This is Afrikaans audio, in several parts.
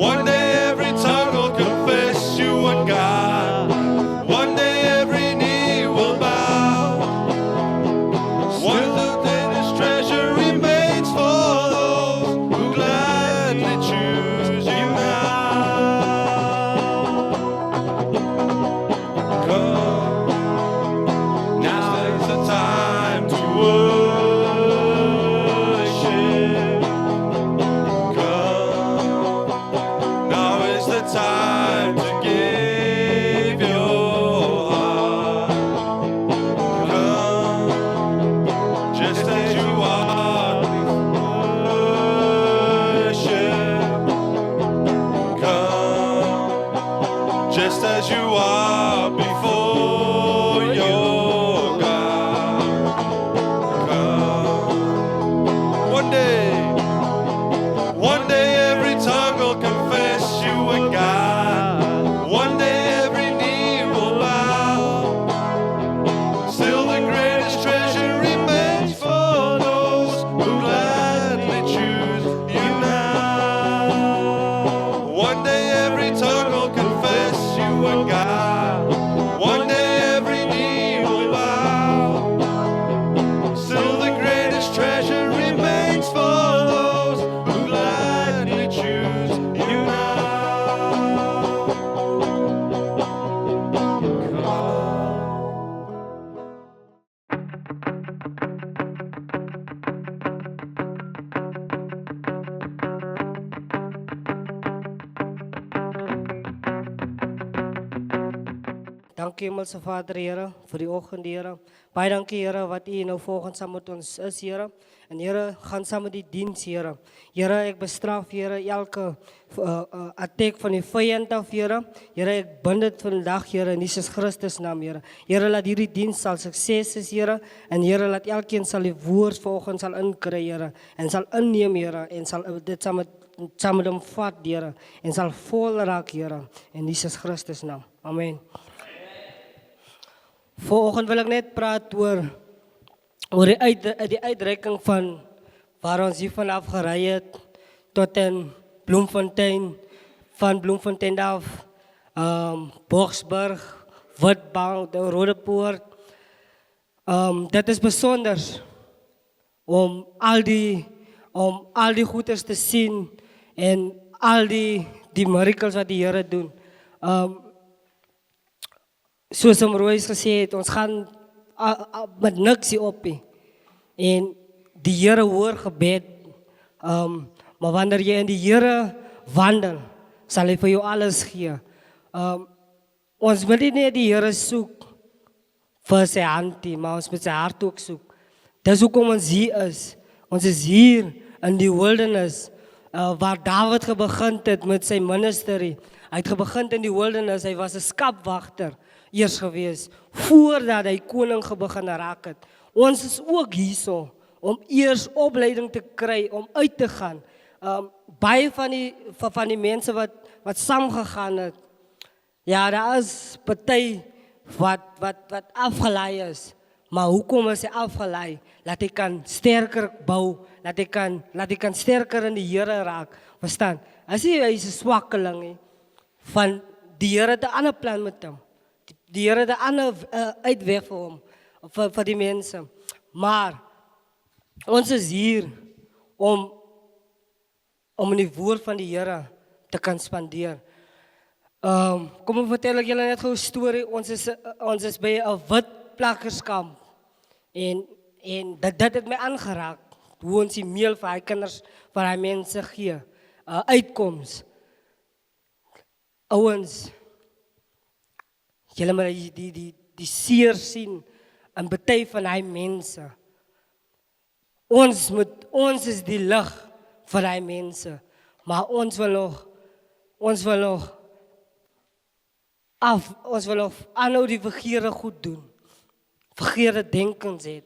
One day every tongue will confess you are God. One day every knee will bow. Still the greatest treasure remains for those who gladly choose you now. Come, now is the time to worship. Come, now is the time to give your heart. Come, just as you are, worship. Come, just as you are before your God. Come, one day every tongue will confess you are God. One day every knee will bow. Still the greatest treasure remains for those who gladly choose you now. One day every tongue will confess you are God. One day every knee will bow. Still the greatest treasure remains for those who gladly choose you now. Dankie Hemelse Vader, Here, vir die oggend, Here. Baie dankie, Here, wat U nou volgens saam met ons is, Here. En Here, gaan saam met die diens, Here. Here, ek bestraf, Here, elke attack van die vyand af, Here. Here, ek bind dit vandag, Here, in Jesus Christus naam, Here. Here, laat hierdie diens sal sukses is, Here. En Here, laat elkeen sal die woord volgens sal inkry, Here. En sal inneem, Here. En sal dit saam met hom vat, Here. En sal vol raak, Here. In Jesus Christus naam. Amen. Vanoggend wil ek net praat oor die uitreiking van waar ons hier vanaf gery het tot in Bloemfontein, van Bloemfontein af, Boksburg, Witbank, Rodepoort. Dit is besonder om al die goeders te sien en al die miracles wat die Here doen. Soos Royce gesê het, ons gaan met niks hier op nie. En die Here hoor gebed. Maar wanneer jy in die Here wandel, sal hy vir jou alles gee. Ons moet nie net die Here soek vir sy hand nie, maar ons moet sy hart ook soek. Dis hoekom ons hier is. Ons is hier in die wilderness, waar David begin het met sy ministerie. Hy het begin in die wilderness, hy was 'n skapwagter eers gewees, voordat hy koning begin raak het. Ons is ook hierso, om eers opleiding te kry, om uit te gaan. Baie van die mense wat saamgegaan het, ja, daar is party wat afgelei is, maar hoekom is hy afgelei? Laat hy kan sterker bou, laat hy kan sterker in die Here raak, verstaan? As hy is 'n swakkeling nie, van die Here het 'n ander plan met hom. Die Here het 'n ander uitweg vir hom, vir die mense. Maar ons is hier om in die woord van die Here te kan spandeer. Kom ek vertel ek julle net gou 'n storie. Ons is by 'n wit plakkerskamp. En dit het my aangeraak. Hoe ons die meel vir hy kinders, vir hy mense gee. Uitkoms. Ouens, julle moet die seer sien in party van hy mense. Ons is die lig vir hy mense, maar ons wil nog aanhou die verkeerde goed doen, verkeerde denkens het,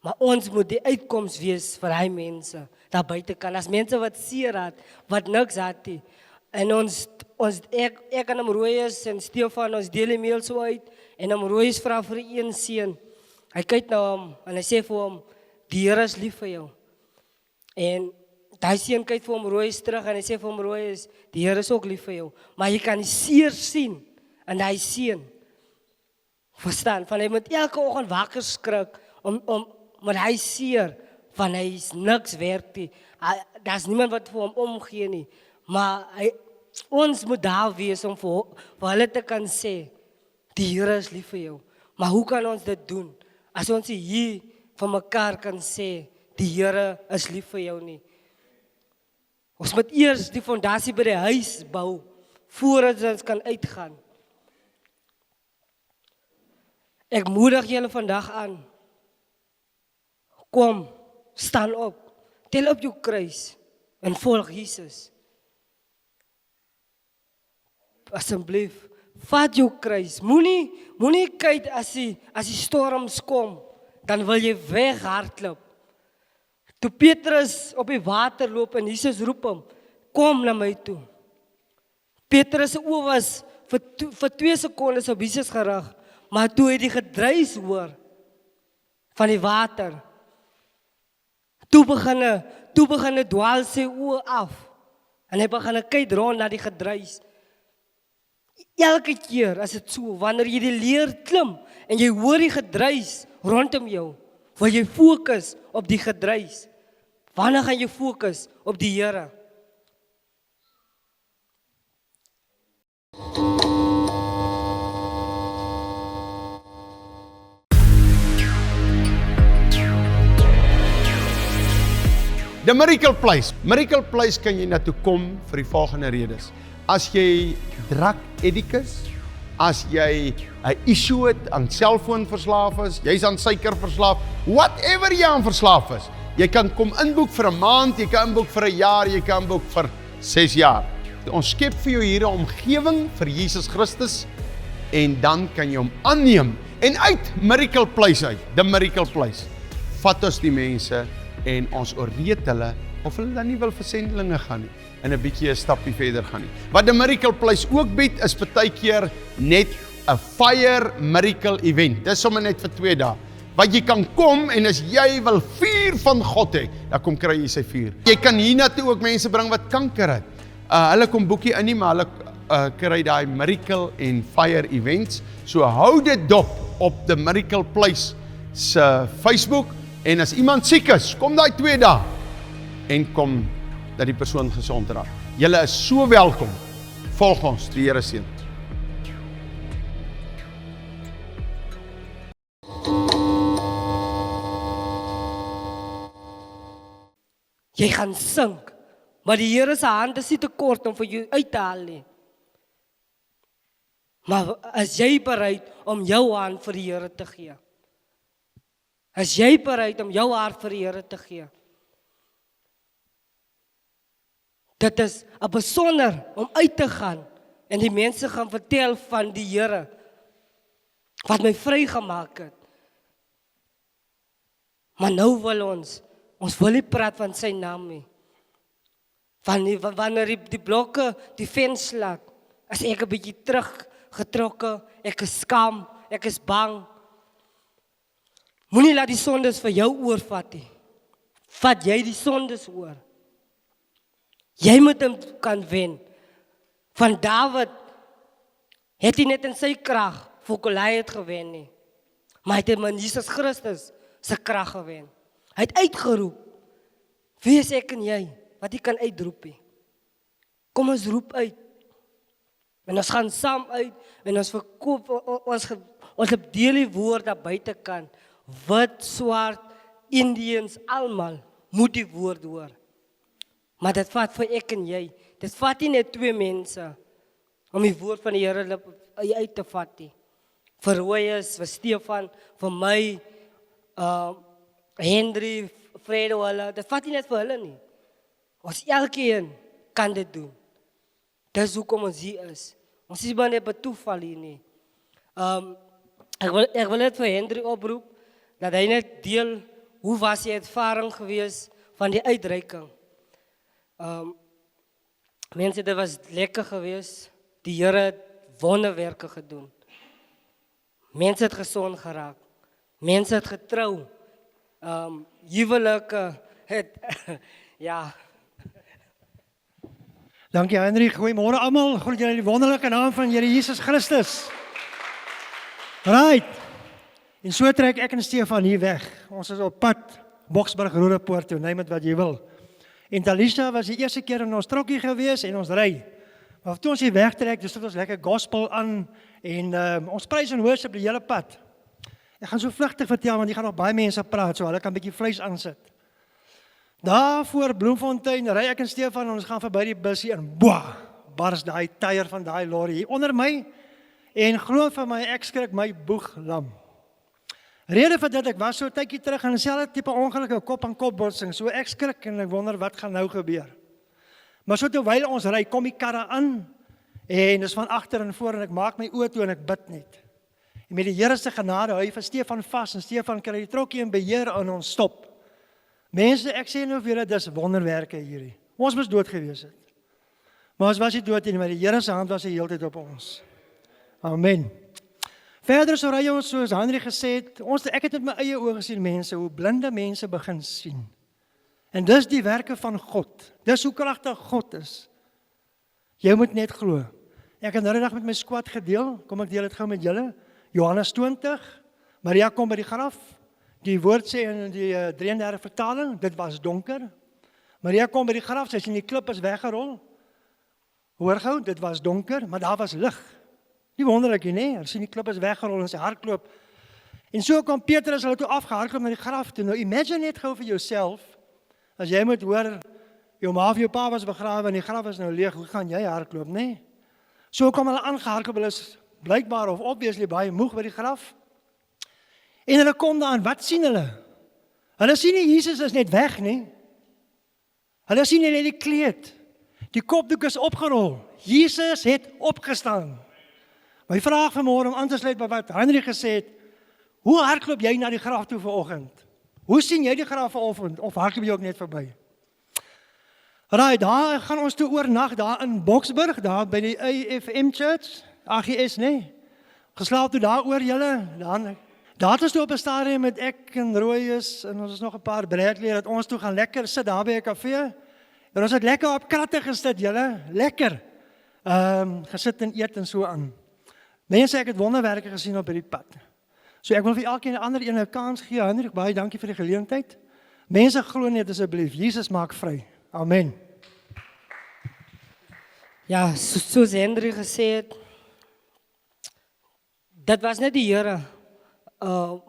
maar ons moet die uitkoms wees vir hy mense, daar buite kan, as mense wat seer het, wat niks het nie, en ek en Royce en Stefan, ons deel die meel so uit, en Royce vra vir een seun, hy kyk na hom, en hy sê vir hom, die Here is lief vir jou, en daai seun kyk vir hom Royce terug en hy sê vir hom Royce, die Here is ook lief vir jou, maar jy kan die seer sien in daai seun. Verstaan, van hy moet elke oggend wakker skrik met hy seer, van hy is niks werd nie. Daar's niemand wat vir hom omgee nie. Maar ons moet daar wees om vir hulle te kan sê, die Here is lief vir jou. Maar hoe kan ons dit doen? As ons hier van mekaar kan sê, die Here is lief vir jou nie. Ons moet eers die fondasie by die huis bou, voordat ons kan uitgaan. Ek moedig julle vandag aan. Kom, staan op, tel op jou kruis en volg Jesus. Asseblief, vat jou kruis. Moenie kyk as die storms kom, dan wil jy weghardloop. Toe Petrus op die water loop en Jesus roep hom, kom na my toe. Petrus se oë was vir 2 sekondes op Jesus gerig, maar toe hy die gedruis hoor van die water, toe begin dwaal sy oë af en hy begin kyk rond na die gedruis. Elke keer as dit so, wanneer jy die leer klim en jy hoor die gedruis rondom jou, wil jy fokus op die gedruis. Wanneer gaan jy fokus op die Here? The Miracle Place. Miracle Place kan jy na toe kom vir die volgende redes. As jy drug addict is, as jy 'n issue het aan selfoon verslaaf is, jy's aan suiker verslaaf, whatever jy aan verslaaf is, jy kan kom inboek vir 'n maand, jy kan inboek vir 'n jaar, jy kan inboek vir 6 jaar. Ons skep vir jou hier 'n omgewing vir Jesus Christus en dan kan jy hom aanneem en uit Miracle Place uit, the Miracle Place. Vat ons die mense en ons oorreed hulle of hulle dan nie wil vir sendelinge gaan nie en 'n bietjie 'n stappie verder gaan nie. Wat die Miracle Place ook bied is partykeer net 'n fire miracle event. Dis sommer net vir 2 dae. Wat jy kan kom en as jy wil vuur van God hê, dan kom kry jy sy vuur. Jy kan hiernatoe ook mense bring wat kanker het. Hulle kom boekie in nie, maar hulle kry daai miracle en fire events. So hou dit dop op the Miracle Place se Facebook en as iemand siek is, kom daai 2 dae en kom dat die persoon gesond raak. Julle is so welkom. Volg ons, die Here seën. Jy gaan sink, maar die Here se hand is nie te kort om vir jou uit te haal nie. Maar as jy bereid om jou hand vir die Here te gee? As jy bereid om jou hart vir die Here te gee? Dit is 'n besonder om uit te gaan en die mense gaan vertel van die Here wat my vrygemaak het. Maar nou wil ons wil nie praat van sy naam nie. Wanneer die blokke die vens slaat, as ek 'n bietjie teruggetrokke, ek is skaam, ek is bang. Moenie laat die sondes vir jou oorvat nie. Vat jy die sondes oor. Jy moet hom kan wen. Van Dawid het hy net in sy krag vir Goliat gewen nie. Maar hy het in Jesus Christus se krag gewen. Hy het uitgeroep. Wie is ek en jy wat jy kan uitroep nie? Kom ons roep uit. En ons gaan saam uit en ons verkoop ons deel die woord daar buitekant. Wit, swart, Indiërs, almal moet die woord hoor. Maar dit vat vir ek en jy. Dit vat nie net 2 mense om die woord van die Here uit te vat nie. Vir Royce, vir Stefan, vir my, Henry, Fredo, hulle. Dit vat nie net vir hulle nie. Ons elkeen kan dit doen. Dis hoekom ons hier is. Ons is maar net by toeval hier nie. Ek wil net vir Henry oproep, dat hy net deel, hoe was die ervaring gewees van die uitreiking. Mense, dit was lekker gewees. Die Here het wonderwerke gedoen. Mense het gesond geraak. Mense het getrou. Huwelike het, ja, Dankie Hendrik, goeiemôre almal. Groet julle in die wonderlike naam van Here Jesus Christus. Right. En so trek ek en Stefan hier weg. Ons is op pad Boksburg Roodepoort toe, neem dit wat jy wil. En Talisha was die eerste keer in ons trokkie gewees en ons ry. Maar toe ons hier wegtrek, dis ons lekker gospel aan en ons prys en worship die hele pad. Ek gaan so vlugtig vertel want hier gaan nog baie mense praat, so hulle kan 'n bietjie vleis aansit. Daar voor Bloemfontein ry ek en Stefan en ons gaan verby die busie en bars daai tyre van daai lorry hier onder my en glo vir my ek skrik my boeg lam. Rede vir dit, ek was so 'n tydjie terug in 'n selfde tipe ongeluk, 'n kop-aan-kop botsing, so ek skrik en ek wonder wat gaan nou gebeur. Maar so terwyl ons ry, kom die karre aan en dis van agter en voor en ek maak my oë toe en ek bid net. En met die Here se genade hou hy vir Stefan vas en Stefan kry die trokkie in beheer en ons stop. Mense, ek sê nou vir julle, dis wonderwerke hierdie. Ons moes dood gewees het. Maar ons was nie dood nie, maar die Here se hand was die hele tyd op ons. Amen. Verder so ry ons soos Henry gesê het, ek het met my eie oë gesien mense, hoe blinde mense begin sien. En dis die werke van God. Dis hoe kragtig God is. Jy moet net glo. Ek het nou die dag met my squad gedeel, kom ek deel dit gou met julle. Johannes 20, Maria kom by die graf. Die woord sê in die 33 vertaling, dit was donker. Maria kom by die graf, sy sien die klip is weggerol. Hoor gou, dit was donker, maar daar was lig. Nie wonderlik nie, hy sien die klip is weggerol en sy hardloop. En so kom Petrus hulle toe afgehardloop na die graf toe. Nou imagine net gou vir jouself, as jy moet hoor, jou ma of jou pa was begrawe en die graf is nou leeg, hoe gaan jy hardloop, nee? So kom hulle aangehardloop, hulle is blykbaar of obviously baie moeg by die graf. En hulle kom daar aan, wat sien hulle? Hulle sien nie Jesus is net weg nie. Hulle sien net die kleed. Die kopdoek is opgerol. Jesus het opgestaan. My vraag vanmôre om aan te sluit by wat Henry gesê het, hoe hardloop jy na die graf toe vanoggend? Hoe sien jy die graf vanoggend of hardloop jy ook net verby? Right, daar gaan ons toe oornag daar in Boksburg, daar by die AFM Church, AGS, nee. Geslaap toe daar oor julle, daar het ons toe op 'n stadium met ek en Rooius en ons is nog 'n paar breedlede dat ons toe gaan lekker sit daar by 'n kafee. En ons het lekker op kratte gesit, julle, lekker. Gesit en eet en so aan. Mense, ek het wonderwerke gesien op hierdie pad. So ek wil vir elkeen 'n ander een 'n kans gee. Hendrik, baie dankie vir die geleentheid. Mense, glo net asseblief, Jesus maak vry. Amen. Ja, soos Hendrik gesê het, dit was net die Here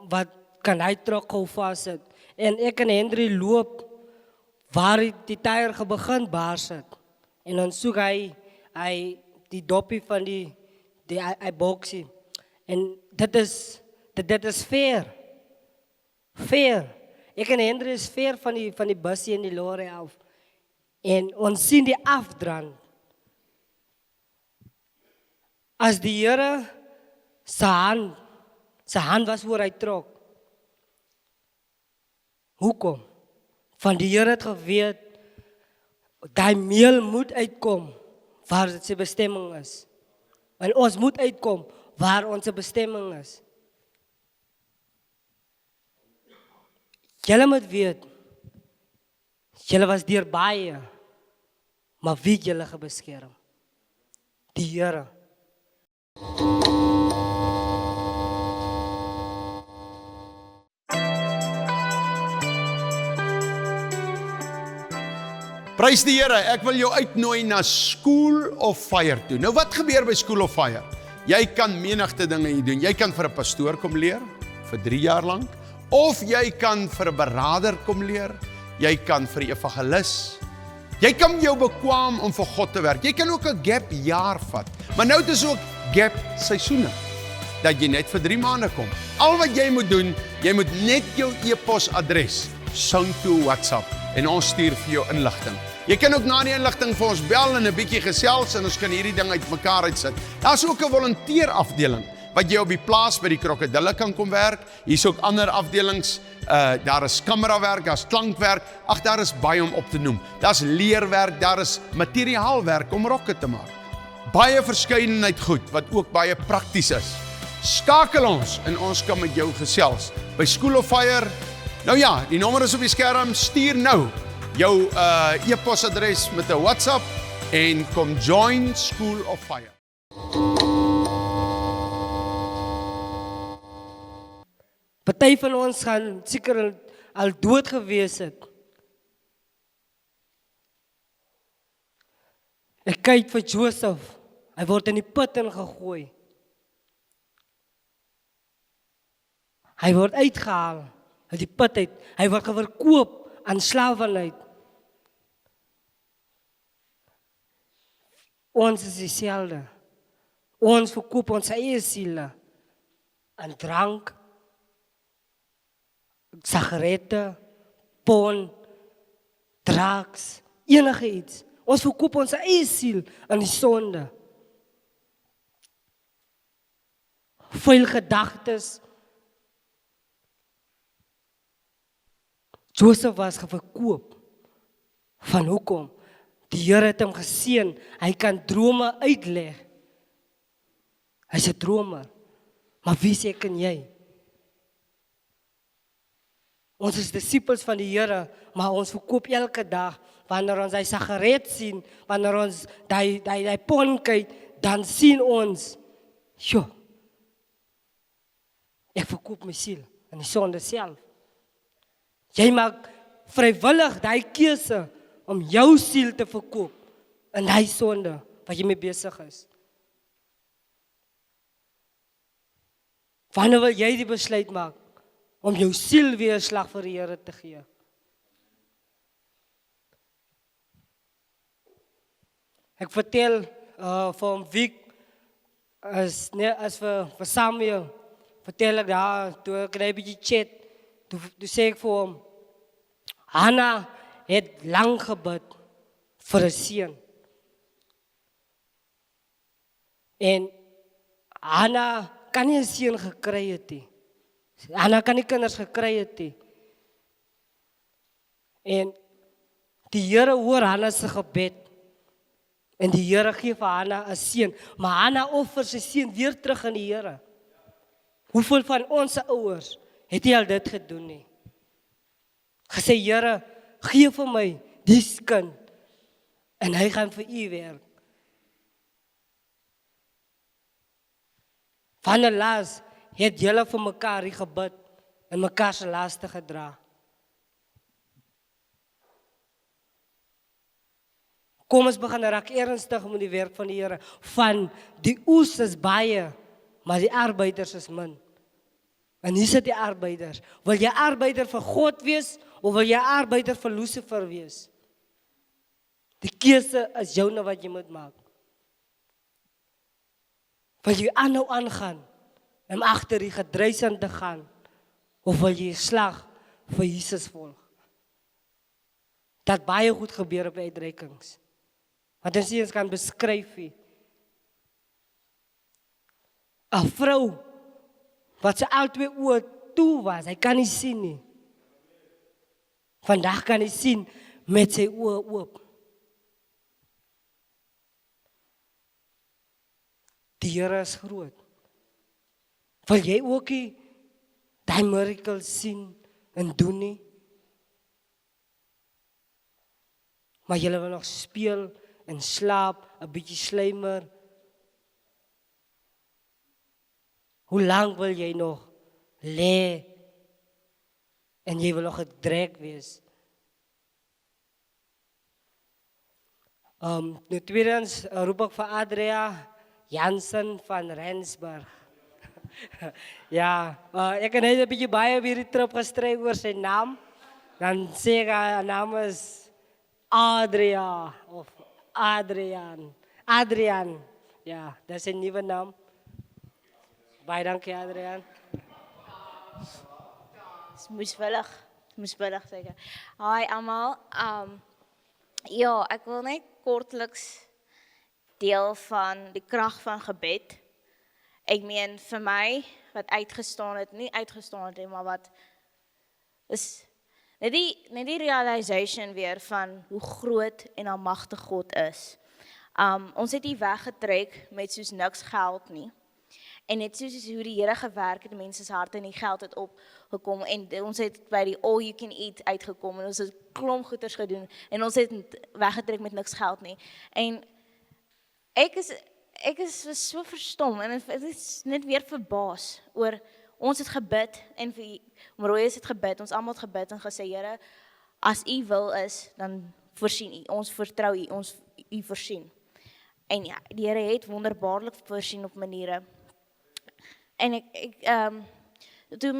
wat kan hy trok hou vassit. En ek en Hendrik loop waar die tyre begin bars het. En dan soek hy die doppie van die boksie. En dit is fair. Fair. Ek en Hendrik is fair van die busie en die lorry af. En ons sien die afdrand. As die Here sy hand was voor hy trok. Hoekom? Van die Here het geweet, die meel moet uitkom waar dit sy bestemming is. En ons moet uitkom waar onze bestemming is. Julle moet weet, julle was deur baie, maar wie het julle gebeskerm? Die Here. Prys die Here, ek wil jou uitnooi na School of Fire toe. Nou wat gebeur by School of Fire? Jy kan menigte dinge hier doen. Jy kan vir 'n pastoor kom leer, vir 3 jaar lank. Of jy kan vir 'n beraader kom leer. Jy kan vir 'n evangelis. Jy kan jou bekwam om vir God te werk. Jy kan ook 'n gap jaar vat. Maar nou het ons ook gap seisoene. Dat jy net vir 3 maande kom. Al wat jy moet doen, jy moet net jou e-posadres sound toe WhatsApp en ons stuur vir jou inligting. Jy kan ook na die inligting vir ons bel en 'n bietjie gesels en ons kan hierdie ding uitmekaar uitsit. Daar's ook 'n volunteerafdeling wat jy op die plaas by die krokodille kan kom werk. Hier's ook ander afdelings. Daar is kamerawerk, daar's klankwerk. Ag, daar is baie om op te noem. Daar's leerwerk, daar is materiaalwerk om rokke te maak. Baie verskeidenheid goed wat ook baie prakties is. Skakel ons en ons kan met jou gesels by School of Fire. Nou ja, die nommer is op die skerm. Stuur nou jou e-posadres met 'n WhatsApp en kom join School of Fire. Party van ons gaan seker al dood gewees het. Ek kyk vir Joseph. Hy word in die put ingegooi. Hy word uitgehaal uit die put uit. Hy word verkoop aan slawerny. Ons is dieselfde. Ons verkoop ons eie siele aan drank, sigarette, porn, drugs, enige iets. Ons verkoop ons eie siel aan die sonde. Vuil gedagtes. Joseph was verkoop. Van hoekom? Die Here het hom geseën. Hy kan drome uitleg. Hy's 'n dromer. Maar wie sê kan jy? Ons is disippels van die Here, maar ons verkoop elke dag. Wanneer ons hy sigaret sien, wanneer ons die porn kyk, dan sien ons, "Sjoe, ek verkoop my siel aan die sonde self." Jy maak vrywillig daai keuse om jou siel te verkoop in daai sonde wat jy mee besig is. Wanneer wil jy die besluit maak om jou siel weer 'n slag vir die Here te gee? Ek vertel van Wiek as vir Samuel, vertel ek daar, toe ek 'n bietjie chat, toe sê ek vir hom, Hanna het lang gebid vir 'n seun. En Hanna kan nie 'n seun gekry het nie. Hanna kan nie kinders gekry het nie. En die Here hoor Hanna se gebed. En die Here gee vir Hanna 'n seun, maar Hanna offer sy seun weer terug aan die Here. Hoeveel van ons ouers het nie al dit gedoen nie? Gesê, Here, gee vir my die kind en hy gaan vir u werk. Wanneer laas het julle vir mekaar hier gebid en mekaar se laste gedra? Kom ons begin raak ernstig met die werk van die Here. Van die oes is baie, maar die arbeiders is min. En hier sit die arbeiders. Wil jy arbeider vir God wees, of wil jy arbeider vir Lucifer wees? Die keuse is joune wat jy moet maak. Wil jy aanhou aangaan, en agter die gedruis aan te gaan, of wil jy slag vir Jesus volg? Dat baie goed gebeur op uitreikings. Want ons eens kan beskryf nie. 'n vrou wat sy albei oë toe was, hy kan nie sien nie. Vandag kan hy sien met sy oë oop. Die Here is groot. Wil jy ook die miracles sien en doen nie? Maar jy wil nog speel en slaap, 'n bietjie slymer. Hoe lank wil jy nog lê en jy wil nog gedrek wees? Nou tweedens roep ek vir Adria Jansen van Rensburg. Ja, ek het net 'n bietjie baie weer die trip gestry oor sy naam. Dan sê ek, haar naam is Adria of Adrian. Adrian. Ja, dat is 'n nuwe naam. Baie dankie, Adrian. Moeswillig seker. Hi almal. Ja, ek wil net kortliks deel van die krag van gebed. Ek meen vir my wat uitgestaan het, nie uitgestaan het nie, maar wat is net die realization weer van hoe groot en almagtig God is. Ons het hier weggetrek met soos niks geld nie. En net soos hoe die Here gewerk het, mense se harte en die geld het opgekom en ons het by die all you can eat uitgekom en ons het klomp goeders gedoen en ons het weggetrek met niks geld nie. En ek is so verstom en het is net weer verbaas oor ons het gebid en Royce het gebid, ons almal het gebid en gesê Here, as U wil is, dan voorsien U. Ons vertrou U, ons U voorsien. En ja, die Here het wonderbaarlik voorsien op maniere. En toe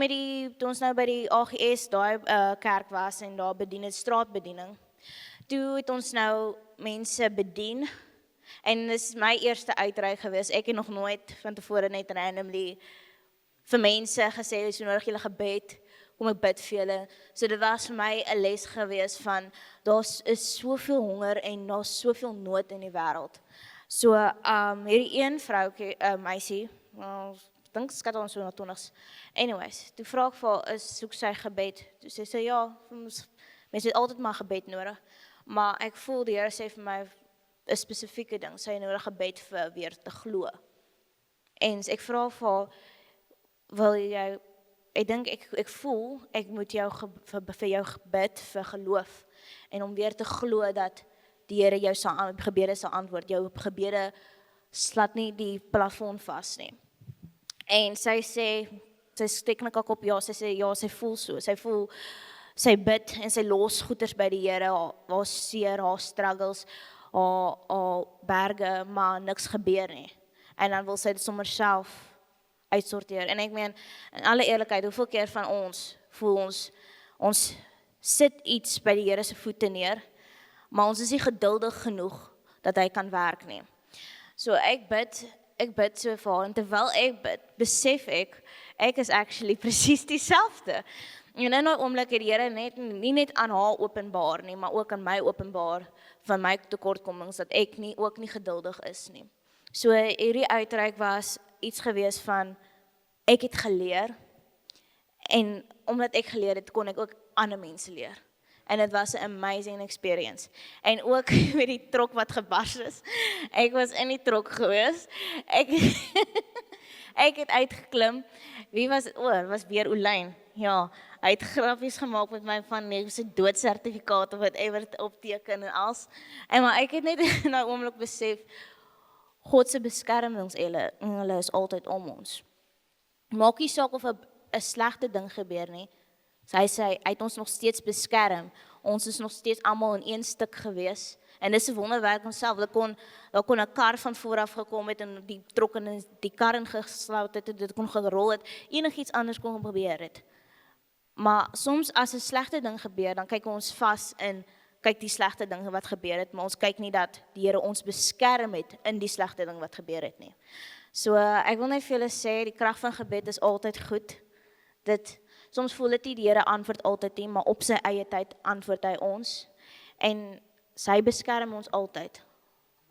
ons nou by die AGS daai kerk was en daar bedien het straatbediening, toe het ons nou mense bedien en dit is my eerste uitreik gewees. Ek het nog nooit van tevore net randomly vir mense gesê, so nodig julle gebed, kom ek bid vir julle. So dit was vir my 'n les gewees van, daar is soveel honger en daar is soveel nood in die wêreld. So, hierdie een vroukie, meisie, ek dink skat ons so na 20's. Anyways, toe vra ek vir haar, soek sy gebed? Toe sê sy, ja, mense het altyd maar gebed nodig. Maar ek voel die Here sê vir my 'n spesifieke ding, sy het nodig gebed vir weer te glo. En ek vra vir haar, wil jy, ek voel, ek moet vir jou gebed vir geloof, en om weer te glo dat die Here jou gebede sal antwoord, jou gebede slat nie die plafon vas nie. En sy sê, sy steek my kak op, ja, sy sê, ja, sy voel so, sy bid, en sy los goeders by die Here, haar seer, haar struggles, haar berge, maar niks gebeur nie. En dan wil sy dit sommer self uitsorteer. En ek meen, in alle eerlikheid, hoeveel keer van ons voel ons sit iets by die Here se voete neer, maar ons is nie geduldig genoeg dat hy kan werk nie. So ek bid so vir haar, en terwyl ek bid, besef ek is actually presies dieselfde. En in 'n oomblik het die Here nie net aan haar openbaar nie, maar ook aan my openbaar van my tekortkomings, dat ek ook nie geduldig is nie. So hierdie uitreik was iets gewees van, ek het geleer, en omdat ek geleer het, kon ek ook ander mense leer. En dit was 'n amazing experience. En ook met die trok wat gebars is. Ek was in die trok gewees. Ek het uitgeklim. Wie was dit? Was weer Olyn. Ja, hy het grappies gemaak met my van sy doodsertifikaat of whatever opteken en alles. Maar ek het net in daai oomblik besef, God se beskermingsengele is altyd om ons. Maak nie saak of 'n slegte ding gebeur nie. Hy sê, hy het ons nog steeds beskerm. Ons is nog steeds almal in een stuk gewees. En dis 'n wonderwerk homself. Daar kon 'n kar van vooraf gekom het en die trok en die kar ingesluit het, dit kon gerol het, enigiets anders kon gebeur het. Maar soms as 'n slegte ding gebeur, dan kyk ons vas in, kyk die slegte dinge wat gebeur het, maar ons kyk nie dat die Here ons beskerm het in die slegte ding wat gebeur het nie. So ek wil net vir julle sê, die krag van gebed is altyd goed. Soms voel dit nie die Here antwoord altyd nie, maar op sy eie tyd antwoord hy ons. En sy beskerm ons altyd.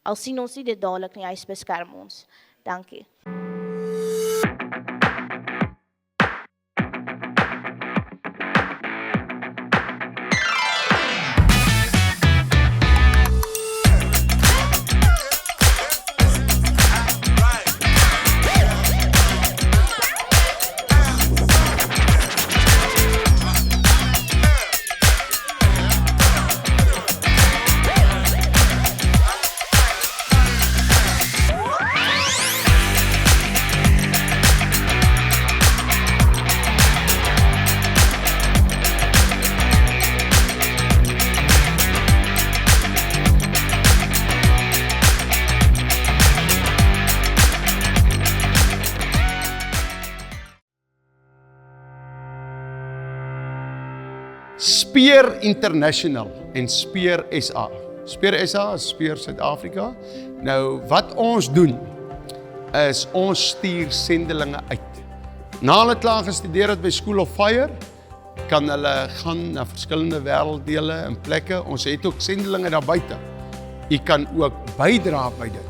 Al sien ons nie dit dadelik nie, hy beskerm ons. Dankie. Speer International en Speer SA. Speer SA is Speer Suid-Afrika. Nou, wat ons doen, is ons stuur sendelinge uit. Na hulle klaar gestudeer het by School of Fire, kan hulle gaan na verskillende wêrelddele en plekke. Ons het ook sendelinge daar buite. Jy kan ook bydra by dit.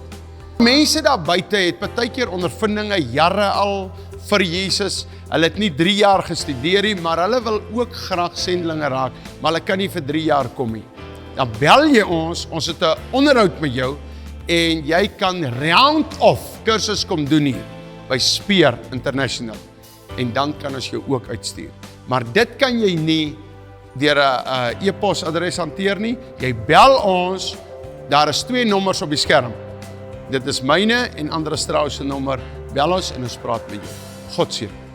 Mense daar buite het partykeer ondervindinge jare al vir Jesus. Hulle het nie 3 jaar gestudeer nie, maar hulle wil ook graag sendelinge raak, maar hulle kan nie vir 3 jaar kom nie. Dan bel jy ons het 'n onderhoud met jou en jy kan round-off kursus kom doen hier. by Speer International en dan kan ons jou ook uitstuur. Maar dit kan jy nie deur 'n e-posadres hanteer nie. Jy bel ons, daar is 2 nommers op die skerm. Dit is myne en Andra Strauss se nommer. Bel ons en ons praat met jou. God seën.